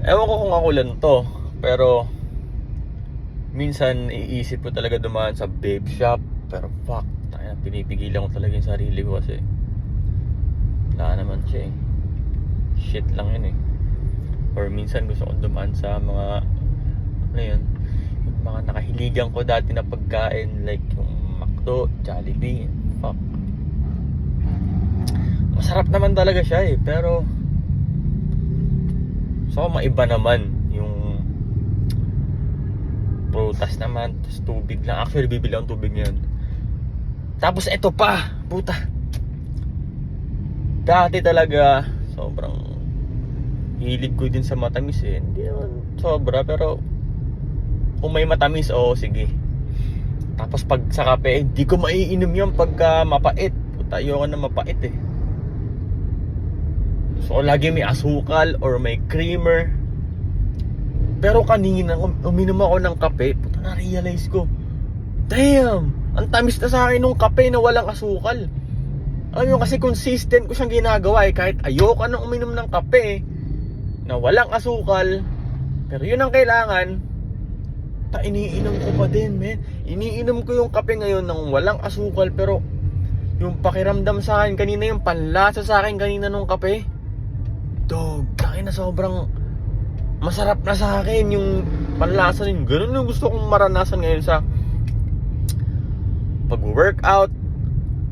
Ewan ko kung ako lang to, pero minsan iisip ko talaga dumaan sa babe shop. Pero fuck, pinipigilan ko talaga yung sarili ko kasi wala naman siya eh. Shit lang yun eh. Or minsan gusto kong dumaan sa mga ano yun, yung mga nakahiligan ko dati na pagkain, like yung McDo, Jollibee. Fuck, masarap naman talaga siya eh, pero so maiba naman yung prutas naman, tapos tubig lang. Actually bibili akong tubig ngayon. Tapos eto pa, puta, dati talaga sobrang hilig ko din sa matamis eh. Hindi naman sobra, pero kung may matamis, oo sige. Tapos pag sa kape, hindi ko maiinom yun pagka mapait. Puta, ayoko na mapait eh. So lagi may asukal or may creamer. Pero kanina uminom ako ng kape, puta, na-realize ko, damn, ang tamis na sa akin nung kape na walang asukal. Alam mo kasi consistent ko siyang ginagawa eh. Kahit ayoko nang uminom ng kape na walang asukal, pero yun ang kailangan, iniinom ko pa din, men. Iniinom ko yung kape ngayon ng walang asukal, pero yung pakiramdam sa akin kanina, yung panlasa sa akin kanina nung kape, dog, takin na sobrang masarap na sa akin yung panlasa rin. Ganun yung gusto kong maranasan ngayon sa pag-workout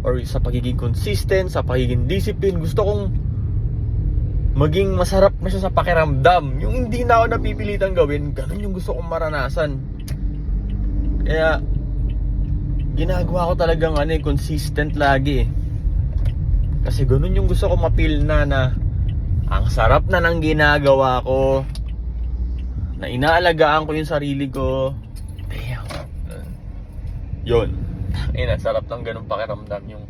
or sa pagiging consistent, sa pagiging discipline. Gusto kong maging masarap na siya sa pakiramdam. Yung hindi na ako napipilitan gawin, ganun yung gusto kong maranasan. Kaya ginagawa ko talagang consistent lagi eh. Kasi ganun yung gusto kong mapil na ang sarap na ng ginagawa ko, na inaalagaan ko yung sarili ko. Damn. Yun. Sarap ng ganung pakiramdam, yung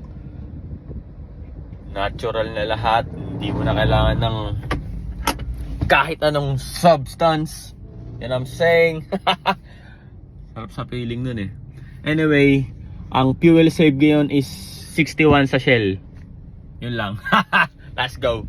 natural na lahat. Hindi mo na kailangan ng kahit anong substance. You know what I'm saying? Sarap sa feeling nun eh. Anyway, ang fuel save ngayon is 61 sa Shell. Yun lang. Let's go.